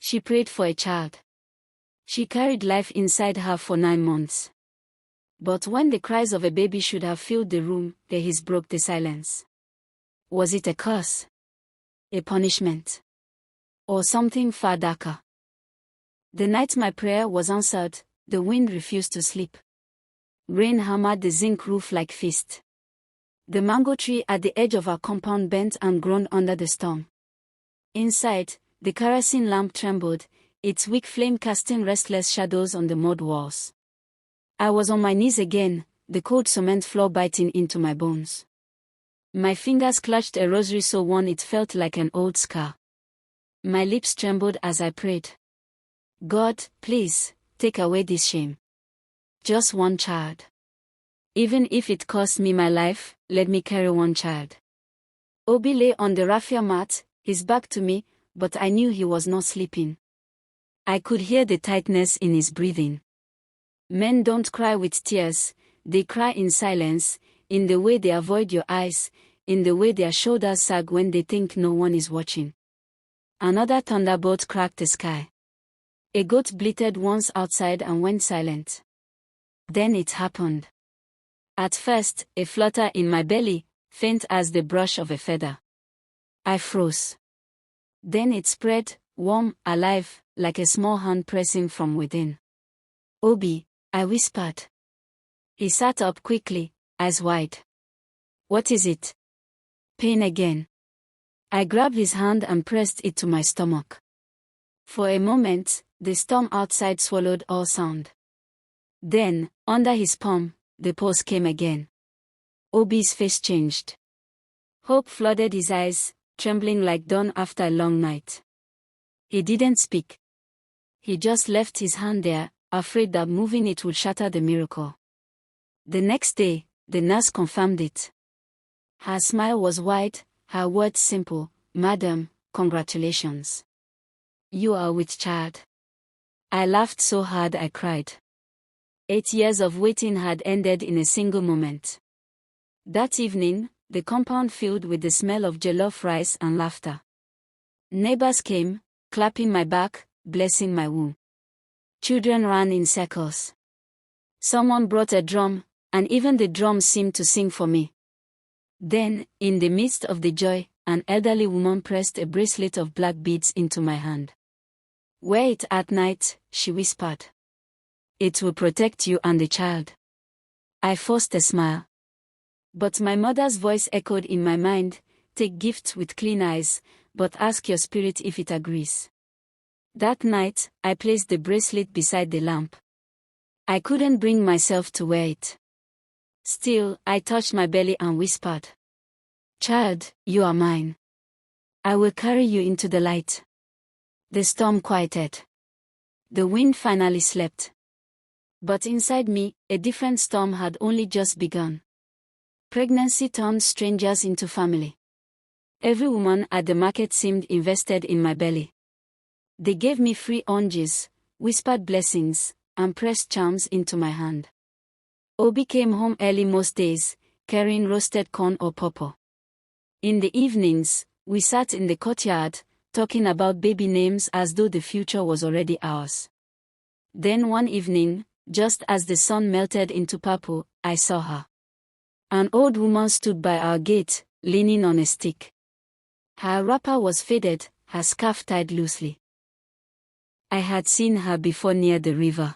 She prayed for a child. She carried life inside her for 9 months. But when the cries of a baby should have filled the room, the hiss broke the silence. Was it a curse? A punishment? Or something far darker? The night my prayer was answered, the wind refused to sleep. Rain hammered the zinc roof like fist. The mango tree at the edge of our compound bent and groaned under the storm. Inside, the kerosene lamp trembled, its weak flame casting restless shadows on the mud walls. I was on my knees again, the cold cement floor biting into my bones. My fingers clutched a rosary so worn it felt like an old scar. My lips trembled as I prayed. God, please, take away this shame. Just one child. Even if it cost me my life, let me carry one child. Obi lay on the raffia mat, his back to me, but I knew he was not sleeping. I could hear the tightness in his breathing. Men don't cry with tears, they cry in silence, in the way they avoid your eyes, in the way their shoulders sag when they think no one is watching. Another thunderbolt cracked the sky. A goat bleated once outside and went silent. Then it happened. At first, a flutter in my belly, faint as the brush of a feather. I froze. Then it spread, warm, alive, like a small hand pressing from within. Obi, I whispered. He sat up quickly, eyes wide. What is it? Pain again. I grabbed his hand and pressed it to my stomach. For a moment, the storm outside swallowed all sound. Then, under his palm, the pulse came again. Obi's face changed. Hope flooded his eyes, trembling like dawn after a long night. He didn't speak. He just left his hand there, afraid that moving it would shatter the miracle. The next day, the nurse confirmed it. Her smile was wide, her words simple. Madam, congratulations. You are with child. I laughed so hard I cried. 8 years of waiting had ended in a single moment. That evening, the compound filled with the smell of jollof rice and laughter. Neighbors came, clapping my back, blessing my womb. Children ran in circles. Someone brought a drum, and even the drums seemed to sing for me. Then, in the midst of the joy, an elderly woman pressed a bracelet of black beads into my hand. Wear it at night, she whispered. It will protect you and the child. I forced a smile. But my mother's voice echoed in my mind, take gifts with clean eyes, but ask your spirit if it agrees. That night, I placed the bracelet beside the lamp. I couldn't bring myself to wear it. Still, I touched my belly and whispered. Child, you are mine. I will carry you into the light. The storm quieted. The wind finally slept. But inside me, a different storm had only just begun. Pregnancy turned strangers into family. Every woman at the market seemed invested in my belly. They gave me free oranges, whispered blessings, and pressed charms into my hand. Obi came home early most days, carrying roasted corn or pawpaw. In the evenings, we sat in the courtyard, talking about baby names as though the future was already ours. Then one evening, just as the sun melted into purple, I saw her. An old woman stood by our gate, leaning on a stick. Her wrapper was faded, her scarf tied loosely. I had seen her before near the river.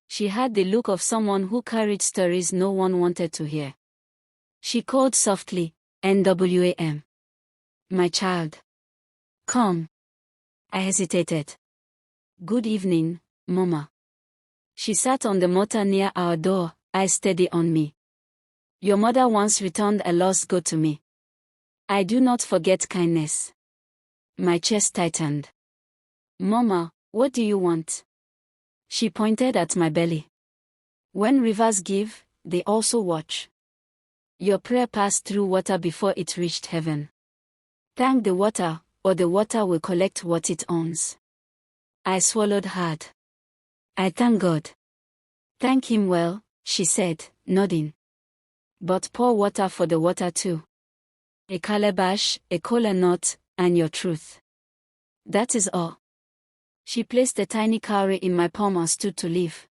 She had the look of someone who carried stories no one wanted to hear. She called softly, NWAM. My child. Come. I hesitated. Good evening, Mama. She sat on the mortar near our door, eyes steady on me. Your mother once returned a lost goat to me. I do not forget kindness. My chest tightened. Mama, what do you want? She pointed at my belly. When rivers give, they also watch. Your prayer passed through water before it reached heaven. Thank the water, or the water will collect what it owns. I swallowed hard. I thank God. Thank him well, she said, nodding. But pour water for the water too. A calabash, a kola nut, and your truth. That is all. She placed a tiny cowrie in my palm and stood to leave.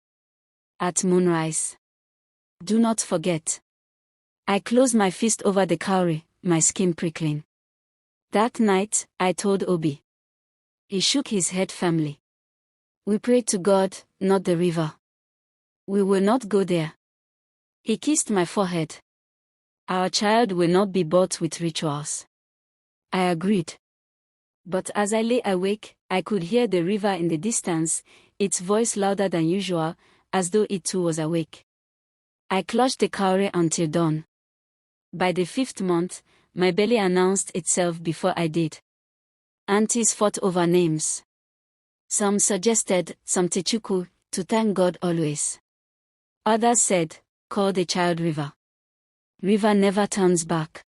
At moonrise. Do not forget. I closed my fist over the cowrie, my skin prickling. That night, I told Obi. He shook his head firmly. We prayed to God, not the river. We will not go there. He kissed my forehead. Our child will not be bought with rituals. I agreed. But as I lay awake, I could hear the river in the distance, its voice louder than usual, as though it too was awake. I clutched the cowrie until dawn. By the 5th month, my belly announced itself before I did. Aunties fought over names. Some suggested, some Techuku, to thank God always. Others said, call the child River. River never turns back.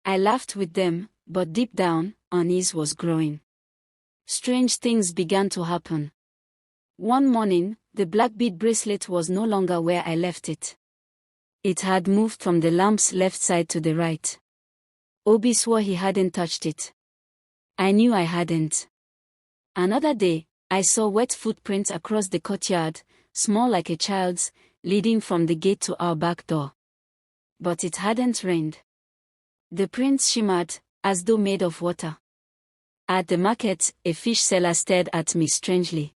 I laughed with them, but deep down, unease was growing. Strange things began to happen. One morning, the black bead bracelet was no longer where I left it. It had moved from the lamp's left side to the right. Obi swore he hadn't touched it. I knew I hadn't. Another day, I saw wet footprints across the courtyard, small like a child's, leading from the gate to our back door. But it hadn't rained. The prints shimmered, as though made of water. At the market, a fish seller stared at me strangely.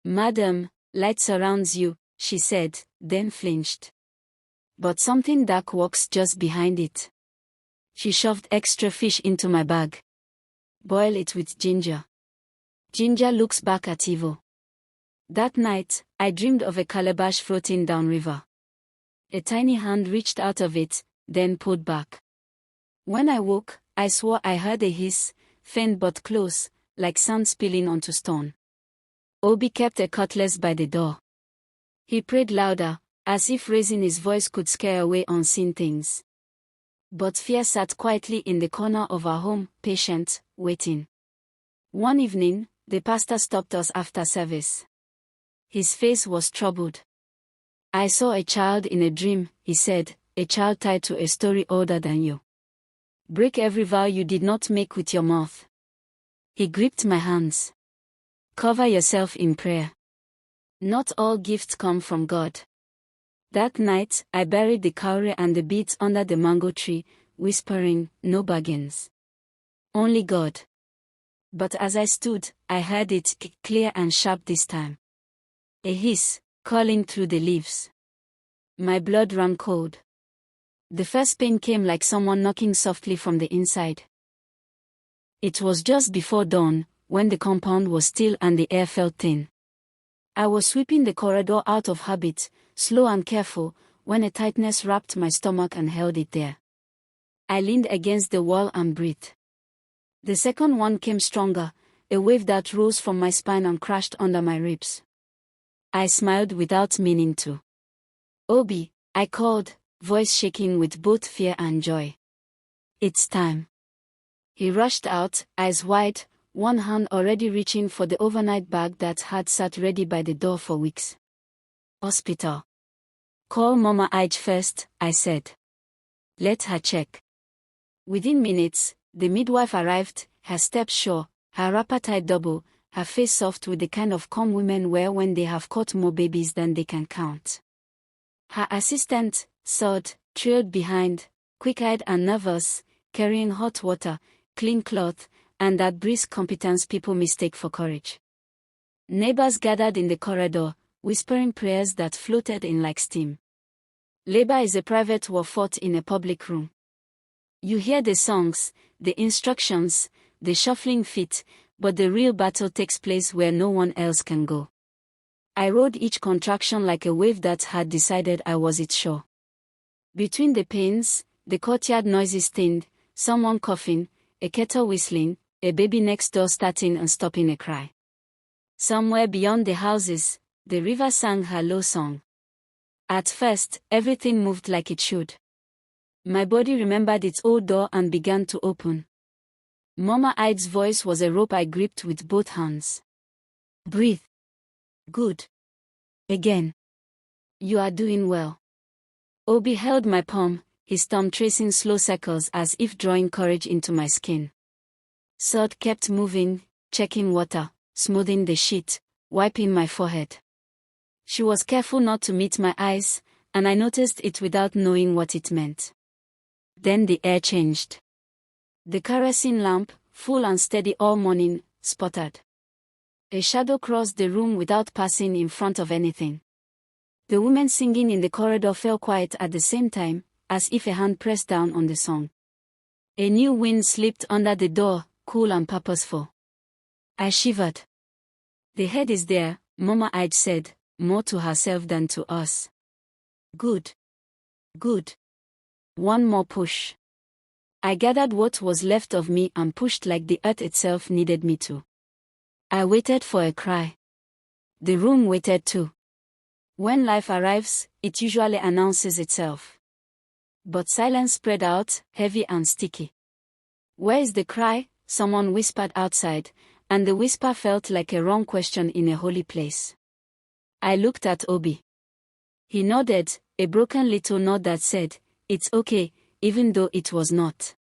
Madam, light surrounds you, she said, then flinched. But something dark walks just behind it. She shoved extra fish into my bag. Boil it with ginger. Ginger looks back at evil. That night, I dreamed of a calabash floating downriver. A tiny hand reached out of it, then pulled back. When I woke, I swore I heard a hiss, faint but close, like sand spilling onto stone. Obi kept a cutlass by the door. He prayed louder, as if raising his voice could scare away unseen things. But fear sat quietly in the corner of our home, patient, waiting. One evening, the pastor stopped us after service. His face was troubled. I saw a child in a dream, he said, a child tied to a story older than you. Break every vow you did not make with your mouth. He gripped my hands. Cover yourself in prayer. Not all gifts come from God. That night, I buried the cowrie and the beads under the mango tree, whispering, no bargains. Only God. But as I stood, I heard it clear and sharp this time. A hiss, calling through the leaves. My blood ran cold. The first pain came like someone knocking softly from the inside. It was just before dawn, when the compound was still and the air felt thin. I was sweeping the corridor out of habit, slow and careful, when a tightness wrapped my stomach and held it there. I leaned against the wall and breathed. The second one came stronger, a wave that rose from my spine and crashed under my ribs. I smiled without meaning to. Obi, I called, voice shaking with both fear and joy. It's time. He rushed out, eyes wide, one hand already reaching for the overnight bag that had sat ready by the door for weeks. Hospital. Call Mama Ige first, I said. Let her check. Within minutes, the midwife arrived, her steps sure, her wrapper tied double, her face soft with the kind of calm women wear when they have caught more babies than they can count. Her assistant, Sod, trailed behind, quick-eyed and nervous, carrying hot water, clean cloth, and that brisk competence people mistake for courage. Neighbors gathered in the corridor, whispering prayers that floated in like steam. Labor is a private war fought in a public room. You hear the songs, the instructions, the shuffling feet, but the real battle takes place where no one else can go. I rode each contraction like a wave that had decided I was its shore. Between the pains, the courtyard noises thinned, someone coughing, a kettle whistling, a baby next door starting and stopping a cry. Somewhere beyond the houses, the river sang her low song. At first, everything moved like it should. My body remembered its old door and began to open. Mama Ige's voice was a rope I gripped with both hands. Breathe. Good. Again. You are doing well. Obi held my palm, his thumb tracing slow circles as if drawing courage into my skin. Sod kept moving, checking water, smoothing the sheet, wiping my forehead. She was careful not to meet my eyes, and I noticed it without knowing what it meant. Then the air changed. The kerosene lamp, full and steady all morning, sputtered. A shadow crossed the room without passing in front of anything. The woman singing in the corridor fell quiet at the same time, as if a hand pressed down on the song. A new wind slipped under the door, cool and purposeful. I shivered. The head is there, Mama Ige said, more to herself than to us. Good. Good. One more push. I gathered what was left of me and pushed like the earth itself needed me to. I waited for a cry. The room waited too. When life arrives, it usually announces itself. But silence spread out, heavy and sticky. Where is the cry? Someone whispered outside, and the whisper felt like a wrong question in a holy place. I looked at Obi. He nodded, a broken little nod that said, "It's okay," even though it was not.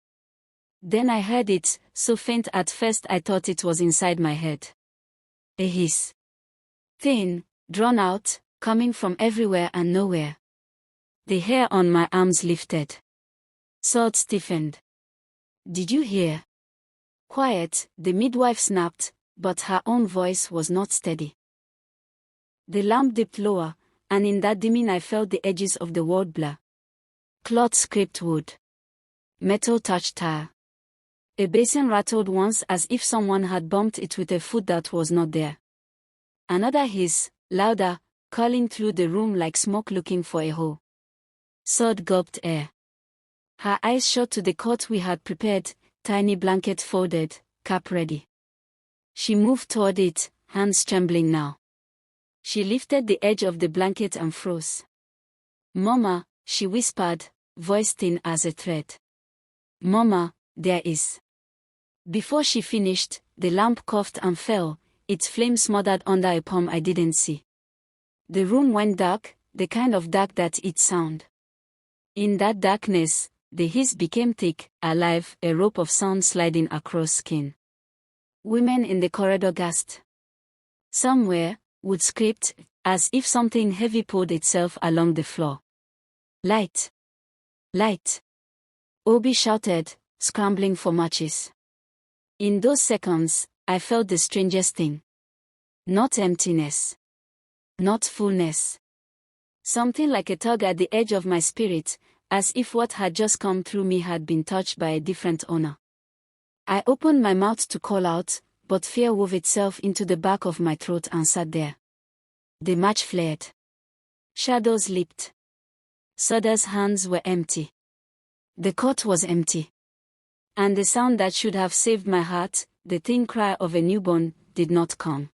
Then I heard it, so faint at first I thought it was inside my head. A hiss. Thin, drawn out, coming from everywhere and nowhere. The hair on my arms lifted. Sword stiffened. Did you hear? Quiet, the midwife snapped, but her own voice was not steady. The lamp dipped lower, and in that dimming I felt the edges of the wall blur. Cloth scraped wood. Metal touched tire. A basin rattled once as if someone had bumped it with a foot that was not there. Another hiss, louder, curling through the room like smoke looking for a hole. Sword gulped air. Her eyes shot to the cot we had prepared, tiny blanket folded, cap ready. She moved toward it, hands trembling now. She lifted the edge of the blanket and froze. "Mama," she whispered, voice thin as a thread. "Mama, there is." Before she finished, the lamp coughed and fell, its flame smothered under a palm I didn't see. The room went dark, the kind of dark that it sound. In that darkness, the hiss became thick, alive, a rope of sound sliding across skin. Women in the corridor gasped. Somewhere, wood scraped, as if something heavy pulled itself along the floor. "Light! Light!" Obi shouted, scrambling for matches. In those seconds, I felt the strangest thing. Not emptiness. Not fullness. Something like a tug at the edge of my spirit, as if what had just come through me had been touched by a different owner. I opened my mouth to call out, but fear wove itself into the back of my throat and sat there. The match flared. Shadows leaped. Soda's hands were empty. The cot was empty. And the sound that should have saved my heart, the thin cry of a newborn, did not come.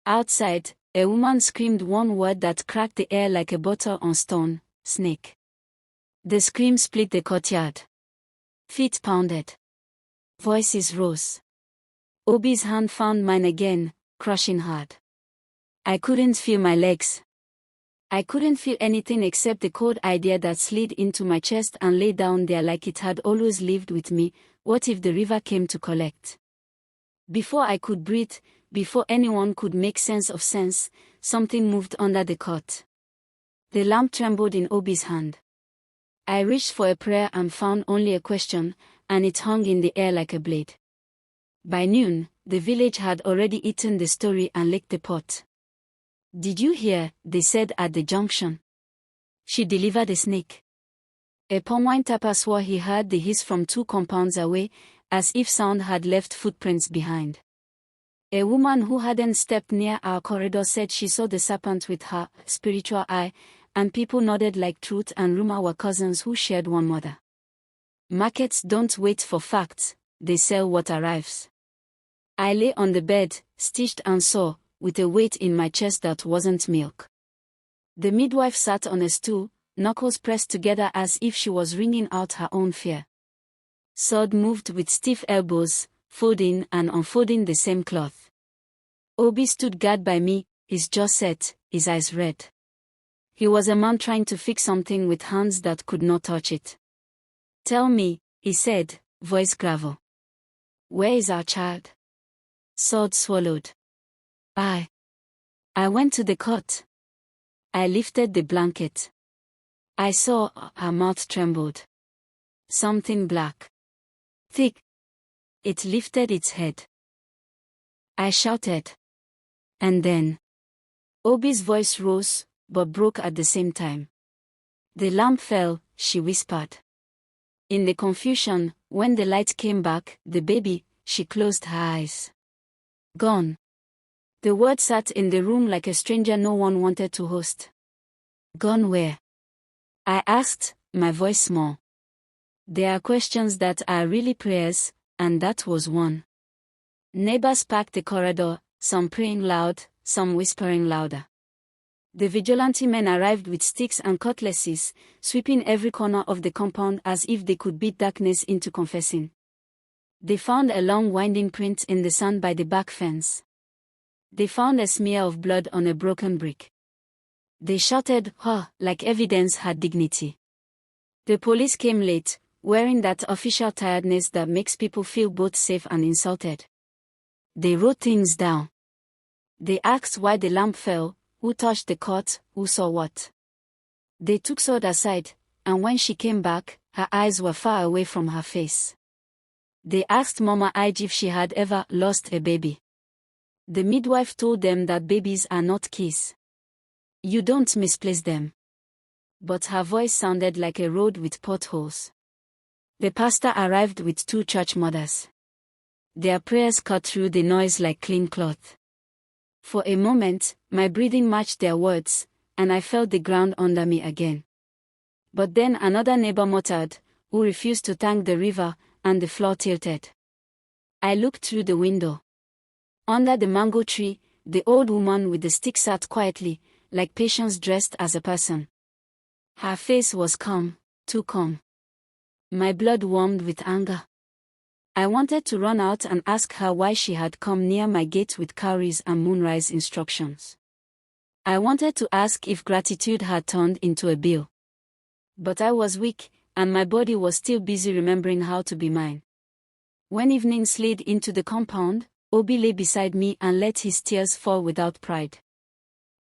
Outside, a woman screamed one word that cracked the air like a bottle on stone: "Snake." The scream split the courtyard. Feet pounded. Voices rose. Obi's hand found mine again, crushing hard. I couldn't feel my legs. I couldn't feel anything except the cold idea that slid into my chest and lay down there like it had always lived with me. What if the river came to collect? Before I could breathe, before anyone could make sense of sense, something moved under the cot. The lamp trembled in Obi's hand. I reached for a prayer and found only a question, and it hung in the air like a blade. By noon, the village had already eaten the story and licked the pot. "Did you hear?" they said at the junction. "She delivered a snake." A palm-wine tapper swore he heard the hiss from 2 compounds away, as if sound had left footprints behind. A woman who hadn't stepped near our corridor said she saw the serpent with her spiritual eye, and people nodded like truth and rumor were cousins who shared one mother. Markets don't wait for facts, they sell what arrives. I lay on the bed, stitched and sore, with a weight in my chest that wasn't milk. The midwife sat on a stool, knuckles pressed together as if she was wringing out her own fear. Sword moved with stiff elbows, folding and unfolding the same cloth. Obi stood guard by me, his jaw set, his eyes red. He was a man trying to fix something with hands that could not touch it. "Tell me," he said, voice gravel. "Where is our child?" Sword swallowed. I went to the cot. I lifted the blanket. I saw her mouth trembled. Something black, thick. It lifted its head. I shouted. And then Obi's voice rose, but broke at the same time. The lamp fell, she whispered. In the confusion, when the light came back, the baby, she closed her eyes. Gone. The word sat in the room like a stranger no one wanted to host. Gone where? I asked, my voice small. There are questions that are really prayers, and that was one. Neighbors packed the corridor, some praying loud, some whispering louder. The vigilante men arrived with sticks and cutlasses, sweeping every corner of the compound as if they could beat darkness into confessing. They found a long winding print in the sand by the back fence. They found a smear of blood on a broken brick. They shouted, "Ha!" like evidence had dignity. The police came late, wearing that official tiredness that makes people feel both safe and insulted. They wrote things down. They asked why the lamp fell, who touched the cot, who saw what. They took Sword aside, and when she came back, her eyes were far away from her face. They asked Mama Ige if she had ever lost a baby. The midwife told them that babies are not keys. You don't misplace them. But her voice sounded like a road with potholes. The pastor arrived with 2 church mothers. Their prayers cut through the noise like clean cloth. For a moment, my breathing matched their words, and I felt the ground under me again. But then another neighbor muttered, who refused to thank the river, and the floor tilted. I looked through the window. Under the mango tree, the old woman with the stick sat quietly, like Patience dressed as a person. Her face was calm, too calm. My blood warmed with anger. I wanted to run out and ask her why she had come near my gate with cowries and moonrise instructions. I wanted to ask if gratitude had turned into a bill. But I was weak, and my body was still busy remembering how to be mine. When evening slid into the compound, Obi lay beside me and let his tears fall without pride.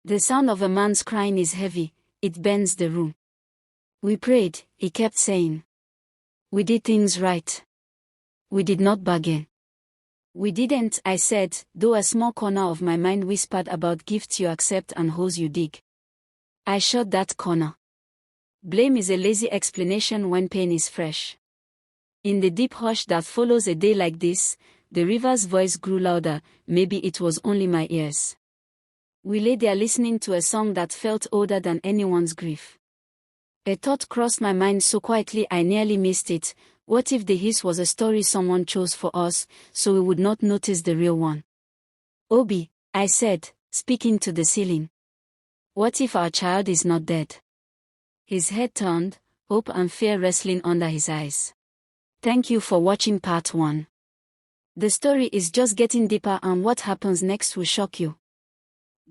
The sound of a man's crying is heavy, it bends the room. We prayed, he kept saying. We did things right. We did not bargain. We didn't, I said, though a small corner of my mind whispered about gifts you accept and holes you dig. I shut that corner. Blame is a lazy explanation when pain is fresh. In the deep hush that follows a day like this, the river's voice grew louder, maybe it was only my ears. We lay there listening to a song that felt older than anyone's grief. A thought crossed my mind so quietly I nearly missed it. What if the hiss was a story someone chose for us, so we would not notice the real one? Obi, I said, speaking to the ceiling. What if our child is not dead? His head turned, hope and fear wrestling under his eyes. Thank you for watching part 1. The story is just getting deeper and what happens next will shock you.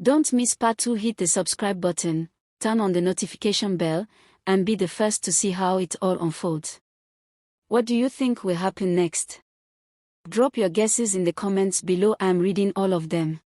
Don't miss part 2. Hit the subscribe button, turn on the notification bell, and be the first to see how it all unfolds. What do you think will happen next? Drop your guesses in the comments below. I'm reading all of them.